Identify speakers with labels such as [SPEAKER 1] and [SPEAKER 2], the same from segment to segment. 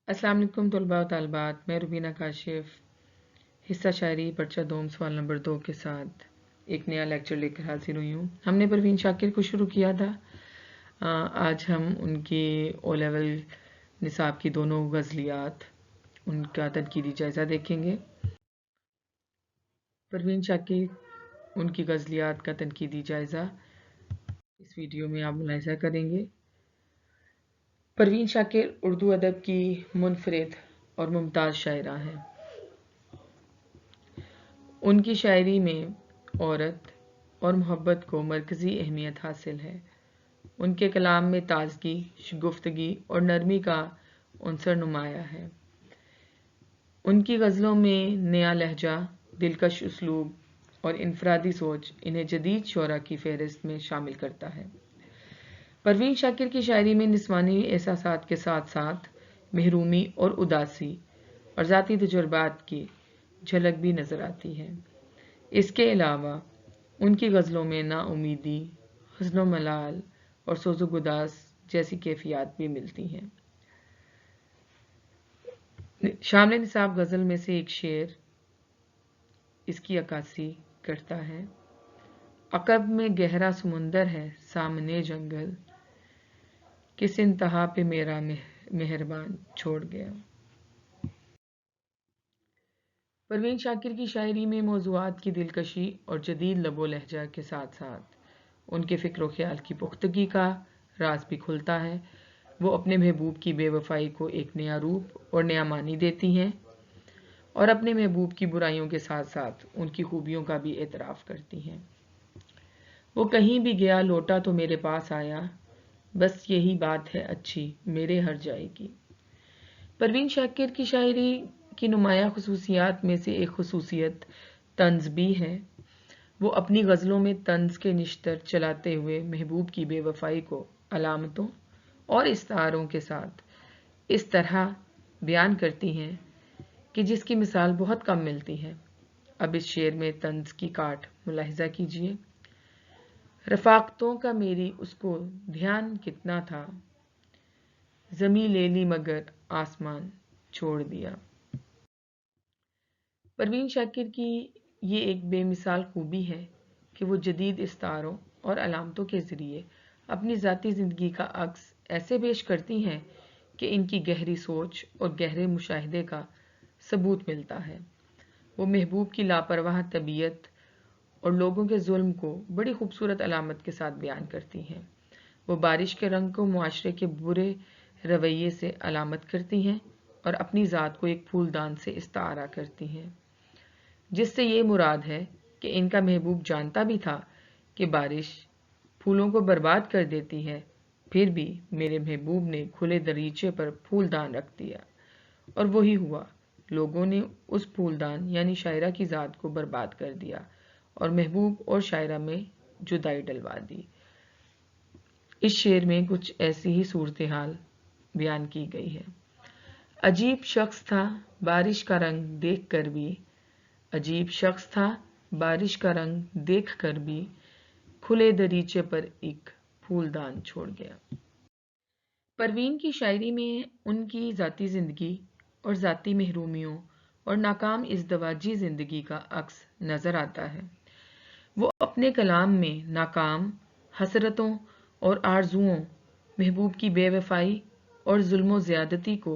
[SPEAKER 1] अस्सलाम वालेकुम तलबा व तालिबात, मैं रुबीना काशिफ हिस्सा शायरी पर्चा दोम सवाल नंबर 2 के साथ एक नया लेक्चर लेकर हाजिर हुई हूँ। हमने परवीन शाकिर को शुरू किया था। आज हम उनके ओ लेवल निसाब की दोनों गज़लियात उनका तनकीदी जायज़ा देखेंगे। परवीन शाकिर उनकी गज़लियात का तनकीदी जायज़ा इस वीडियो में आप मुलाहिज़ा करेंगे। परवीन शाकिर उर्दू अदब की मुनफरिद और मुमताज़ शायरा हैं। उनकी शायरी में औरत और मोहब्बत को मरकज़ी अहमियत हासिल है। उनके कलाम में ताज़गी, शगुफ्तगी और नरमी का उनसर नुमाया है। उनकी गज़लों में नया लहजा, दिलकश उसलूब और इनफरादी सोच इन्हें जदीद शोरा की फहरिस्त में शामिल करता है। परवीन शाकिर की शायरी में निस्वानी एहसासात के साथ साथ महरूमी और उदासी और ज़ाती तजुर्बात की झलक भी नज़र आती है। इसके अलावा उनकी गज़लों में नाउमीदी, हुस्न मलाल और सोज़ो गुदास जैसी कैफियत भी मिलती हैं। शामिल निसाब गज़ल में से एक शेर इसकी अक्कासी करता है। अकब में गहरा समुंदर है, सामने जंगल, किस इंतहा पे मेरा मेहरबान छोड़ गया। परवीन शाकिर की शायरी में मौज़ूआत की दिलकशी और जदीद लबो लहजा के साथ साथ उनके फ़िक्र व ख़याल की पुख्तगी का राज भी खुलता है। वो अपने महबूब की बेवफ़ाई को एक नया रूप और नया मानी देती हैं और अपने महबूब की बुराइयों के साथ साथ उनकी खूबियों का भी एतराफ़ करती हैं। वो कहीं भी गया लौटा तो मेरे पास आया, बस यही बात है अच्छी मेरे हर जाएगी। परवीन शाकिर की शायरी की नुमाया खुसूसियात में से एक खुसूसियत तंज भी है। वो अपनी गज़लों में तंज के निश्तर चलाते हुए महबूब की बेवफ़ाई को अलामतों और इस्तारों के साथ इस तरह बयान करती हैं कि जिसकी मिसाल बहुत कम मिलती है। अब इस शेर में तंज की काट मुलाहिज़ा कीजिए। रफ़ाक़तों का मेरी उसको ध्यान कितना था, ज़मीं ले ली मगर आसमान छोड़ दिया। परवीन शाकिर की ये एक बेमिसाल खूबी है कि वो जदीद इस्तारों और अलामतों के ज़रिए अपनी ज़ाती ज़िंदगी का अक्स ऐसे पेश करती हैं कि इनकी गहरी सोच और गहरे मुशाहिदे का सबूत मिलता है। वो महबूब की लापरवाह तबीयत और लोगों के जुल्म को बड़ी खूबसूरत अलामत के साथ बयान करती हैं। वो बारिश के रंग को मुआशरे के बुरे रवैये से अलामत करती हैं और अपनी ज़ात को एक फूलदान से इस्तारा करती हैं, जिससे ये मुराद है कि इनका महबूब जानता भी था कि बारिश फूलों को बर्बाद कर देती है, फिर भी मेरे महबूब ने खुले दरीचे पर फूलदान रख दिया और वही हुआ। लोगों ने उस फूलदान यानी शायरा की ज़ात को बर्बाद कर दिया और महबूब और शायरा में जुदाई डलवा दी। इस शेर में कुछ ऐसी ही सूरत हाल बयान की गई है। अजीब शख्स था बारिश का रंग देख कर भी, अजीब शख्स था बारिश का रंग देख कर भी, खुले दरीचे पर एक फूलदान छोड़ गया। परवीन की शायरी में उनकी ज़ाती ज़िंदगी और ज़ाती महरूमियों और नाकाम इज़दवाजी ज़िंदगी का अक्स नज़र आता है। वो अपने कलाम में नाकाम हसरतों और आरजुओं, महबूब की बेवफाई और जुल्म ज़्यादती को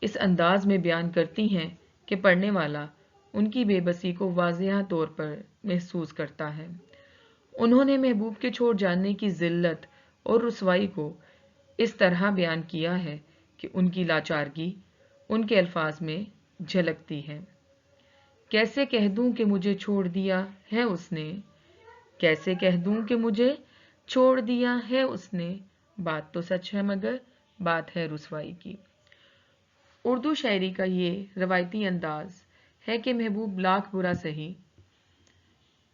[SPEAKER 1] इस अंदाज में बयान करती हैं कि पढ़ने वाला उनकी बेबसी को वाज़ेह तौर पर महसूस करता है। उन्होंने महबूब के छोड़ जाने की ज़िल्लत और रुसवाई को इस तरह बयान किया है कि उनकी लाचारगी उनके अल्फाज में झलकती है। कैसे कह दूं कि मुझे छोड़ दिया है उसने, कैसे कह दूं कि मुझे छोड़ दिया है उसने, बात तो सच है मगर बात है रुसवाई की। उर्दू शायरी का ये रवायती अंदाज है कि महबूब लाख बुरा सही,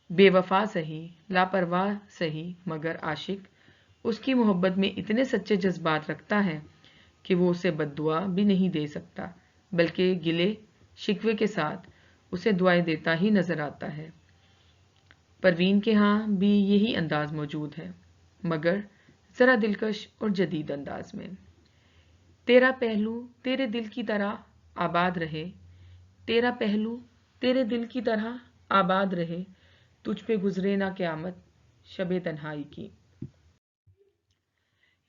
[SPEAKER 1] बेवफा सही, लापरवाह सही, मगर आशिक उसकी मोहब्बत में इतने सच्चे जज्बात रखता है कि वो उसे बद्दुआ भी नहीं दे सकता, बल्कि गिले शिकवे के साथ उसे दुआएं देता ही नजर आता है। परवीन के यहाँ भी यही अंदाज मौजूद है, मगर ज़रा दिलकश और जदीद अंदाज में। تیرا پہلو تیرے دل کی طرح آباد رہے، تیرا پہلو تیرے دل کی طرح آباد رہے، تجھ پہ گزرے نہ قیامت شب تنہائی کی۔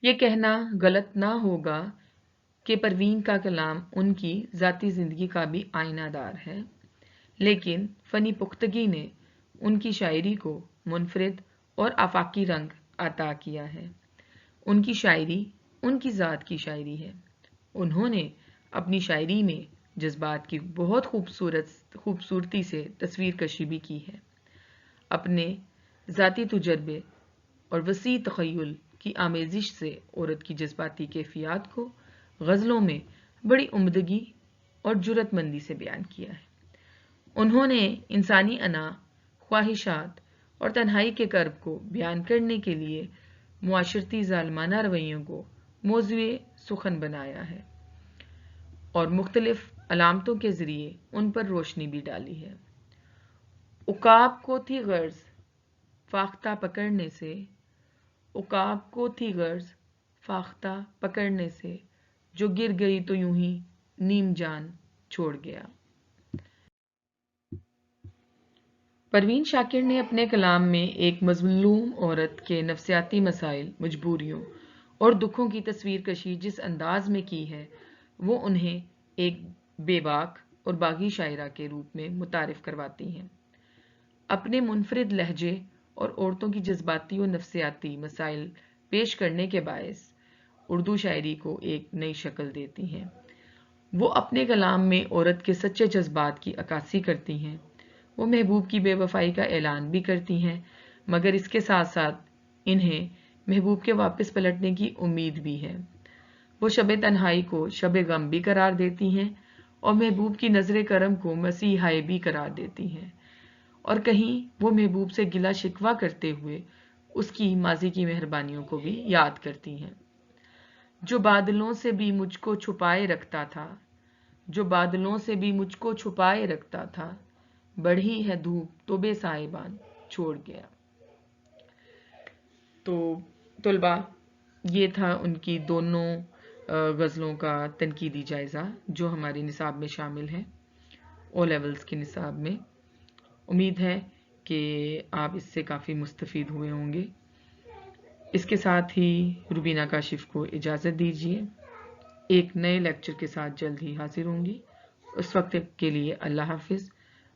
[SPEAKER 1] یہ کہنا غلط نہ ہوگا کہ پروین کا کلام ان کی ذاتی زندگی کا بھی آئینہ دار ہے، لیکن فنی پختگی نے ان کی شاعری کو منفرد اور آفاقی رنگ عطا کیا ہے۔ ان کی شاعری ان کی ذات کی شاعری ہے۔ انہوں نے اپنی شاعری میں جذبات کی بہت خوبصورتی سے تصویر کشی بھی کی ہے۔ اپنے ذاتی تجربے اور وسیع تخیل کی آمیزش سے عورت کی جذباتی کیفیات کو غزلوں میں بڑی عمدگی اور جرأت مندی سے بیان کیا ہے۔ انہوں نے انسانی انا، خواہشات اور تنہائی کے کرب کو بیان کرنے کے لیے معاشرتی ظالمانہ رویوں کو موضوع سخن بنایا ہے اور مختلف علامتوں کے ذریعے ان پر روشنی بھی ڈالی ہے۔ عقاب کو تھی غرض فاختہ پکڑنے سے، عقاب کو تھی غرض فاختہ پکڑنے سے، جو گر گئی تو یوں ہی نیم جان چھوڑ گیا۔ پروین شاکر نے اپنے کلام میں ایک مظلوم عورت کے نفسیاتی مسائل، مجبوریوں اور دکھوں کی تصویر کشی جس انداز میں کی ہے، وہ انہیں ایک بے باک اور باغی شاعرہ کے روپ میں متعارف کرواتی ہیں۔ اپنے منفرد لہجے اور عورتوں کی جذباتی و نفسیاتی مسائل پیش کرنے کے باعث اردو شاعری کو ایک نئی شکل دیتی ہیں۔ وہ اپنے کلام میں عورت کے سچے جذبات کی عکاسی کرتی ہیں۔ وہ محبوب کی بے وفائی کا اعلان بھی کرتی ہیں، مگر اس کے ساتھ ساتھ انہیں محبوب کے واپس پلٹنے کی امید بھی ہے۔ وہ شب تنہائی کو شب غم بھی قرار دیتی ہیں اور محبوب کی نظر کرم کو مسیحائے بھی قرار دیتی ہیں، اور کہیں وہ محبوب سے گلہ شکوہ کرتے ہوئے اس کی ماضی کی مہربانیوں کو بھی یاد کرتی ہیں۔ جو بادلوں سے بھی مجھ کو چھپائے رکھتا تھا، جو بادلوں سے بھی مجھ کو چھپائے رکھتا تھا، بڑھی ہے دھوپ تو بے سائبان چھوڑ گیا۔ تو طلباء، یہ تھا ان کی دونوں غزلوں کا تنقیدی جائزہ جو ہمارے نصاب میں شامل ہے، او لیولز کے نصاب میں۔ امید ہے کہ آپ اس سے کافی مستفید ہوئے ہوں گے۔ اس کے ساتھ ہی روبینہ کاشف کو اجازت دیجیے۔ ایک نئے لیکچر کے ساتھ جلد ہی حاضر ہوں گی۔ اس وقت کے لیے اللہ حافظ۔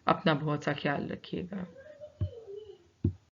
[SPEAKER 1] اپنا بہت سا خیال رکھیے گا۔